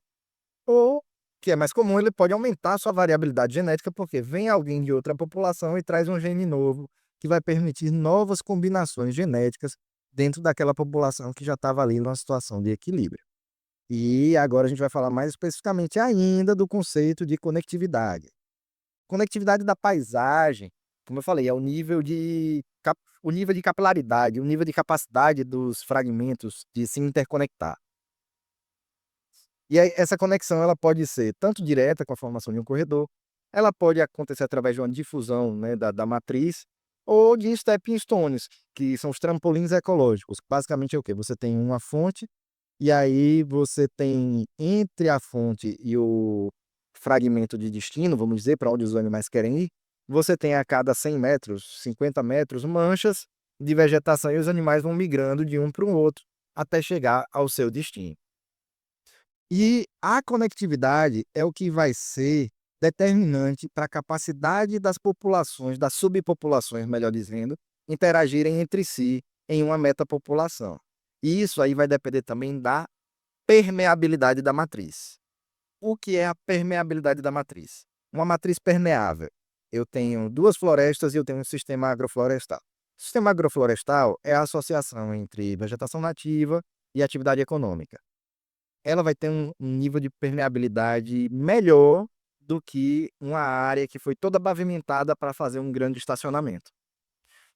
Ou, que é mais comum, ele pode aumentar a sua variabilidade genética porque vem alguém de outra população e traz um gene novo que vai permitir novas combinações genéticas dentro daquela população que já estava ali numa situação de equilíbrio. E agora a gente vai falar mais especificamente ainda do conceito de conectividade. Conectividade da paisagem, como eu falei, é o nível de capilaridade, o nível de capacidade dos fragmentos de se interconectar. E aí essa conexão ela pode ser tanto direta com a formação de um corredor, ela pode acontecer através de uma difusão, né, da matriz, ou de stepping stones, que são os trampolins ecológicos. Basicamente é o quê? Você tem uma fonte, e aí você tem entre a fonte e o fragmento de destino, vamos dizer, para onde os animais querem ir, você tem a cada 100 metros, 50 metros, manchas de vegetação e os animais vão migrando de um para o outro até chegar ao seu destino. E a conectividade é o que vai ser determinante para a capacidade das populações, das subpopulações, melhor dizendo, interagirem entre si em uma metapopulação. E isso aí vai depender também da permeabilidade da matriz. O que é a permeabilidade da matriz? Uma matriz permeável. Eu tenho duas florestas e eu tenho um sistema agroflorestal. O sistema agroflorestal é a associação entre vegetação nativa e atividade econômica. Ela vai ter um nível de permeabilidade melhor do que uma área que foi toda pavimentada para fazer um grande estacionamento.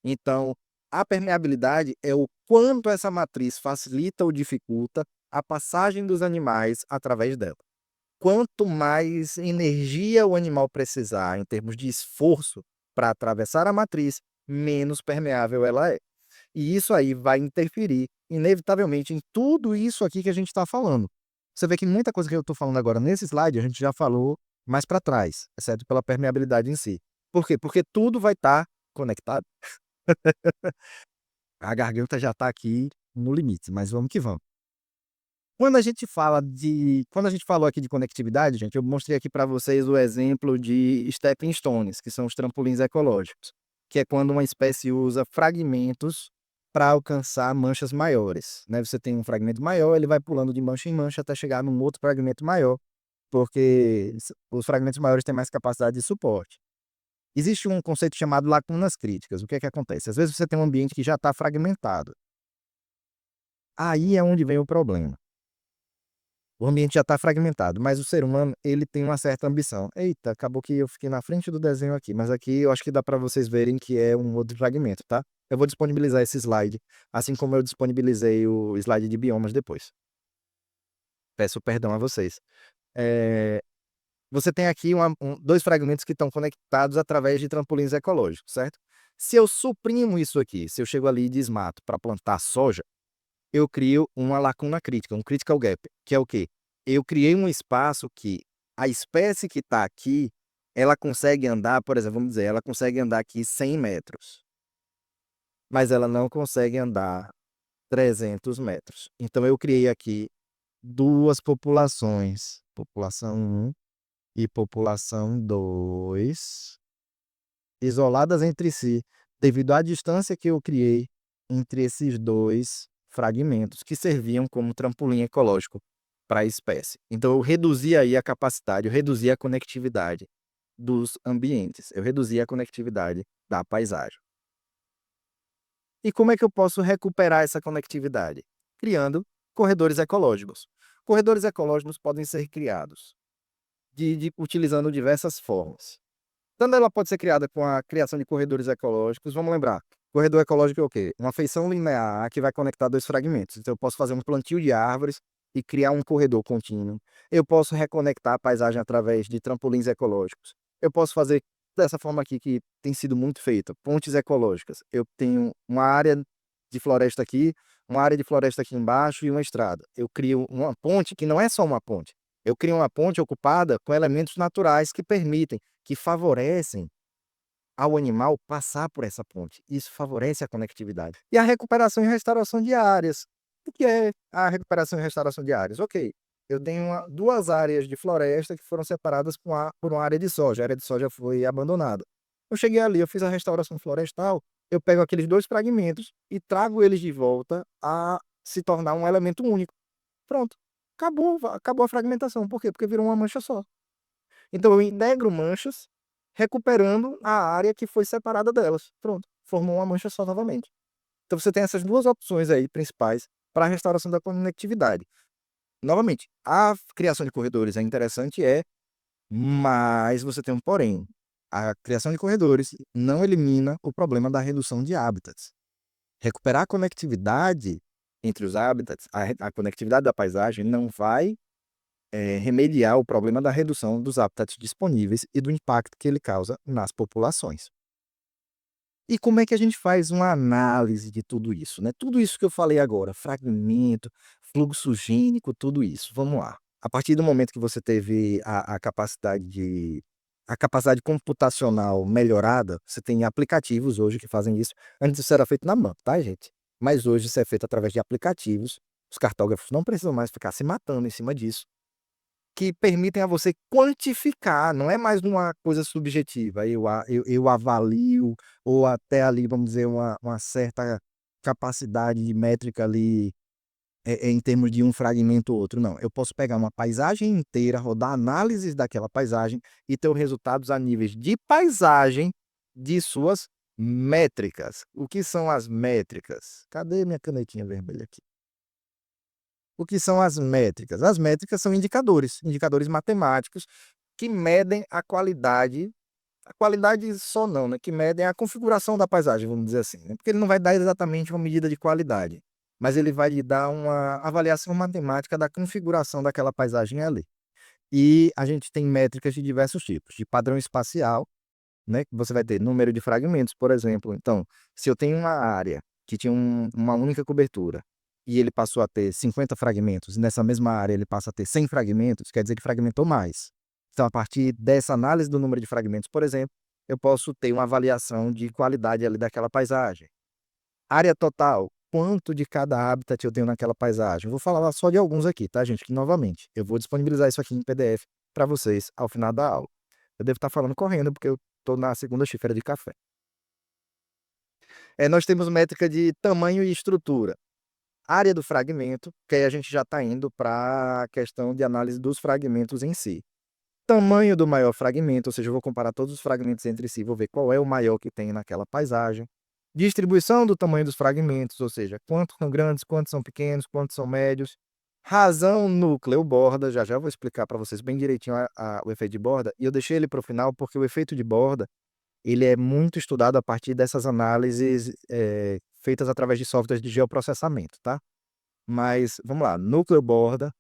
Então, a permeabilidade é o quanto essa matriz facilita ou dificulta a passagem dos animais através dela. Quanto mais energia o animal precisar em termos de esforço para atravessar a matriz, menos permeável ela é. E isso aí vai interferir, inevitavelmente, em tudo isso aqui que a gente está falando. Você vê que muita coisa que eu estou falando agora nesse slide, a gente já falou mais para trás, exceto pela permeabilidade em si. Por quê? Porque tudo vai estar conectado. A garganta já está aqui no limite, mas vamos que vamos. Quando a gente falou aqui de conectividade, gente, eu mostrei aqui para vocês o exemplo de stepping stones, que são os trampolins ecológicos, que é quando uma espécie usa fragmentos para alcançar manchas maiores, né? Você tem um fragmento maior, ele vai pulando de mancha em mancha até chegar num outro fragmento maior, porque os fragmentos maiores têm mais capacidade de suporte. Existe um conceito chamado lacunas críticas. O que é que acontece? Às vezes você tem um ambiente que já está fragmentado. Aí é onde vem o problema. O ambiente já está fragmentado, mas o ser humano, ele tem uma certa ambição. Eita, acabou que eu fiquei na frente do desenho aqui, mas aqui eu acho que dá para vocês verem que é um outro fragmento, tá? Eu vou disponibilizar esse slide, assim como eu disponibilizei o slide de biomas depois. Peço perdão a vocês. Eh, Você tem aqui dois fragmentos que estão conectados através de trampolins ecológicos, certo? Se eu suprimo isso aqui, se eu chego ali e desmato para plantar soja, eu crio uma lacuna crítica, um critical gap, que é o quê? Eu criei um espaço que a espécie que está aqui, ela consegue andar, por exemplo, vamos dizer, ela consegue andar aqui 100 metros, mas ela não consegue andar 300 metros. Então eu criei aqui duas populações, população um e população 2, isoladas entre si, devido à distância que eu criei entre esses dois fragmentos, que serviam como trampolim ecológico para a espécie. Então, eu reduzi aí a capacidade, eu reduzi a conectividade dos ambientes, eu reduzi a conectividade da paisagem. E como é que eu posso recuperar essa conectividade? Criando corredores ecológicos. Corredores ecológicos podem ser criados utilizando diversas formas. Tanto ela pode ser criada com a criação de corredores ecológicos. Vamos lembrar, corredor ecológico é o quê? Uma feição linear que vai conectar dois fragmentos. Então eu posso fazer um plantio de árvores e criar um corredor contínuo. Eu posso reconectar a paisagem através de trampolins ecológicos. Eu posso fazer dessa forma aqui que tem sido muito feita, pontes ecológicas. Eu tenho uma área de floresta aqui, uma área de floresta aqui embaixo e uma estrada. Eu crio uma ponte que não é só uma ponte. Eu crio uma ponte ocupada com elementos naturais que permitem, que favorecem ao animal passar por essa ponte. Isso favorece a conectividade. E a recuperação e restauração de áreas. O que é a recuperação e restauração de áreas? Ok, eu tenho duas áreas de floresta que foram separadas por uma área de soja. A área de soja foi abandonada. Eu cheguei ali, eu fiz a restauração florestal, eu pego aqueles dois fragmentos e trago eles de volta a se tornar um elemento único. Pronto. Acabou a fragmentação. Por quê? Porque virou uma mancha só. Então eu integro manchas, recuperando a área que foi separada delas. Pronto. formou uma mancha só novamente. Então você tem essas 2 opções aí principais para a restauração da conectividade. Novamente, a criação de corredores é interessante, mas você tem um porém. A criação de corredores não elimina o problema da redução de hábitats. Recuperar a conectividade entre os hábitats, a conectividade da paisagem não vai, remediar o problema da redução dos hábitats disponíveis e do impacto que ele causa nas populações. E como é que a gente faz uma análise de tudo isso, né? Tudo isso que eu falei agora, fragmento, fluxo gênico, tudo isso. Vamos lá. A partir do momento que você teve a capacidade computacional melhorada, você tem aplicativos hoje que fazem isso. Antes isso era feito na mão, tá, gente? Mas hoje isso é feito através de aplicativos. Os cartógrafos não precisam mais ficar se matando em cima disso, que permitem a você quantificar, não é mais uma coisa subjetiva, eu avalio, ou até ali, vamos dizer, uma certa capacidade de métrica ali, em termos de um fragmento ou outro, não. Eu posso pegar uma paisagem inteira, rodar análises daquela paisagem e ter os resultados a níveis de paisagem de suas métricas. O que são as métricas? Cadê minha canetinha vermelha aqui? O que são as métricas? As métricas são indicadores, indicadores matemáticos que medem a qualidade só não, né, que medem a configuração da paisagem, vamos dizer assim, né, porque ele não vai dar exatamente uma medida de qualidade, mas ele vai lhe dar uma avaliação matemática da configuração daquela paisagem ali. E a gente tem métricas de diversos tipos, de padrão espacial, né, que você vai ter número de fragmentos, por exemplo. Então, se eu tenho uma área que tinha uma única cobertura e ele passou a ter 50 fragmentos, e nessa mesma área ele passa a ter 100 fragmentos, quer dizer que fragmentou mais. Então, a partir dessa análise do número de fragmentos, por exemplo, eu posso ter uma avaliação de qualidade ali daquela paisagem. Área total, quanto de cada habitat eu tenho naquela paisagem? Eu vou falar só de alguns aqui, tá, gente? Que novamente, eu vou disponibilizar isso aqui em PDF para vocês ao final da aula. Eu devo estar falando correndo, porque eu estou na segunda xícara de café. Nós temos métrica de tamanho e estrutura. Área do fragmento, que aí a gente já está indo para a questão de análise dos fragmentos em si. Tamanho do maior fragmento, ou seja, eu vou comparar todos os fragmentos entre si, vou ver qual é o maior que tem naquela paisagem. Distribuição do tamanho dos fragmentos, ou seja, quantos são grandes, quantos são pequenos, quantos são médios. Razão núcleo borda, já já vou explicar para vocês bem direitinho o efeito de borda, e eu deixei ele para o final porque o efeito de borda ele é muito estudado a partir dessas análises, feitas através de softwares de geoprocessamento, tá. Mas vamos lá, núcleo borda,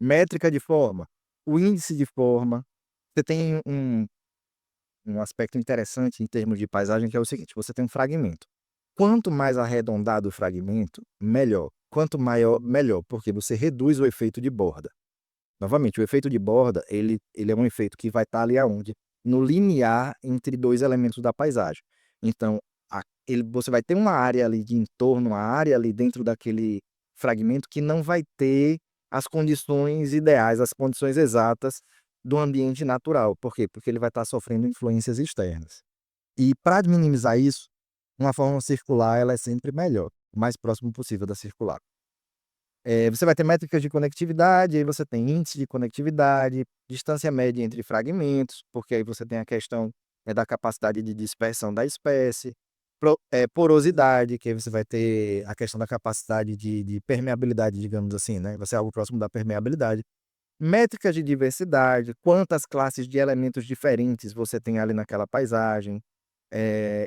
métrica de forma, o índice de forma. Você tem um aspecto interessante em termos de paisagem, que é o seguinte: você tem um fragmento. Quanto mais arredondado o fragmento, melhor. Quanto maior, melhor, porque você reduz o efeito de borda. Novamente, o efeito de borda, ele é um efeito que vai estar ali aonde? No limiar entre 2 elementos da paisagem. Então, você vai ter uma área ali de entorno, uma área ali dentro daquele fragmento que não vai ter as condições ideais, as condições exatas do ambiente natural. Por quê? Porque ele vai estar sofrendo influências externas. E para minimizar isso, uma forma circular ela é sempre melhor, o mais próximo possível da circular. Você vai ter métricas de conectividade, aí você tem índice de conectividade, distância média entre fragmentos, porque aí você tem a questão, da capacidade de dispersão da espécie, porosidade, que aí você vai ter a questão da capacidade de permeabilidade, digamos assim, né, vai ser algo próximo da permeabilidade. Métricas de diversidade, quantas classes de elementos diferentes você tem ali naquela paisagem,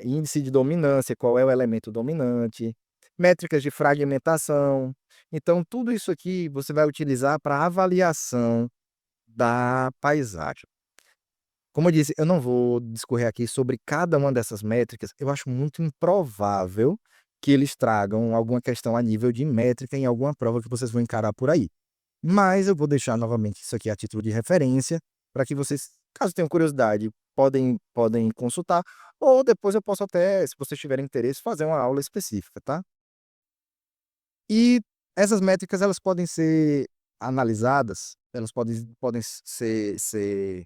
índice de dominância, qual é o elemento dominante, métricas de fragmentação. Então, tudo isso aqui você vai utilizar para avaliação da paisagem. Como eu disse, eu não vou discorrer aqui sobre cada uma dessas métricas, eu acho muito improvável que eles tragam alguma questão a nível de métrica em alguma prova que vocês vão encarar por aí. Mas eu vou deixar novamente isso aqui a título de referência, para que vocês, caso tenham curiosidade, podem consultar, ou depois eu posso até, se vocês tiverem interesse, fazer uma aula específica, tá? E essas métricas elas podem ser analisadas, elas podem ser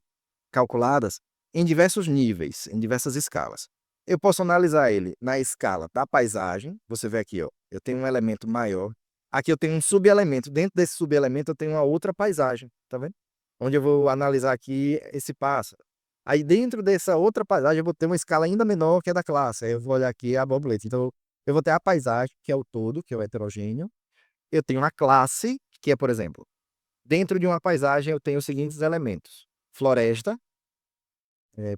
calculadas em diversos níveis, em diversas escalas. Eu posso analisar ele na escala da paisagem, você vê aqui, ó, eu tenho um elemento maior, aqui eu tenho um subelemento, dentro desse subelemento eu tenho uma outra paisagem, tá vendo? Onde eu vou analisar aqui esse pássaro. Aí dentro dessa outra paisagem eu vou ter uma escala ainda menor que é da classe, aí eu vou olhar aqui a borboleta. Então eu vou ter a paisagem, que é o todo, que é o heterogêneo. Eu tenho a classe, que é, por exemplo, dentro de uma paisagem eu tenho os seguintes elementos: floresta,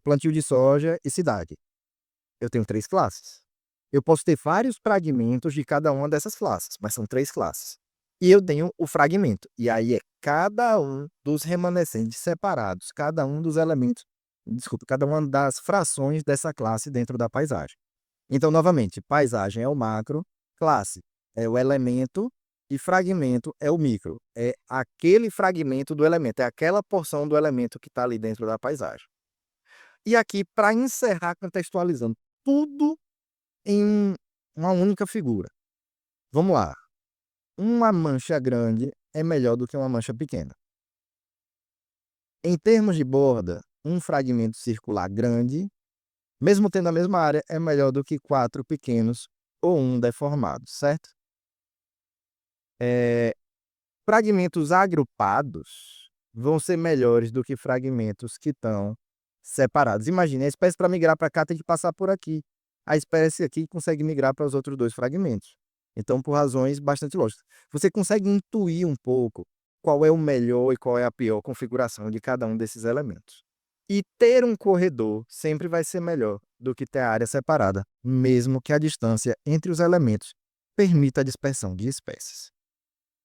plantio de soja e cidade. Eu tenho 3 classes. Eu posso ter vários fragmentos de cada uma dessas classes, mas são 3 classes. E eu tenho o fragmento, e aí é cada um dos remanescentes separados, cada um dos elementos, desculpa, cada uma das frações dessa classe dentro da paisagem. Então, novamente, paisagem é o macro, classe é o elemento e fragmento é o micro. É aquele fragmento do elemento, é aquela porção do elemento que está ali dentro da paisagem. E aqui, para encerrar contextualizando tudo em uma única figura. Vamos lá. Uma mancha grande é melhor do que uma mancha pequena. Em termos de borda, um fragmento circular grande, mesmo tendo a mesma área, é melhor do que 4 pequenos ou um deformado, certo? Fragmentos agrupados vão ser melhores do que fragmentos que estão separados. Imagine, a espécie para migrar para cá tem que passar por aqui. A espécie aqui consegue migrar para os outros 2 fragmentos. Então, por razões bastante lógicas. Você consegue intuir um pouco qual é o melhor e qual é a pior configuração de cada um desses elementos. E ter um corredor sempre vai ser melhor do que ter a área separada, mesmo que a distância entre os elementos permita a dispersão de espécies.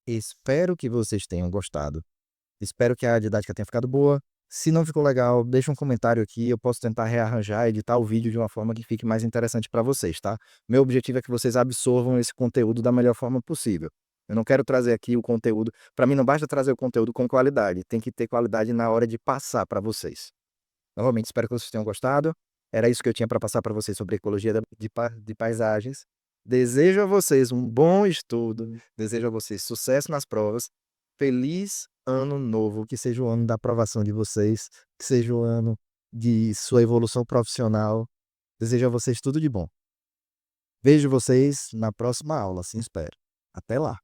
Espero que vocês tenham gostado. Espero que a didática tenha ficado boa. Se não ficou legal, deixa um comentário aqui, eu posso tentar rearranjar, editar o vídeo de uma forma que fique mais interessante para vocês, tá? Meu objetivo é que vocês absorvam esse conteúdo da melhor forma possível. Eu não quero trazer aqui o conteúdo, para mim não basta trazer o conteúdo com qualidade, tem que ter qualidade na hora de passar para vocês. Novamente, espero que vocês tenham gostado. Era isso que eu tinha para passar para vocês sobre ecologia de paisagens. Desejo a vocês um bom estudo, desejo a vocês sucesso nas provas. Feliz ano novo, que seja o ano da aprovação de vocês, que seja o ano de sua evolução profissional. Desejo a vocês tudo de bom. Vejo vocês na próxima aula, assim espero. Até lá.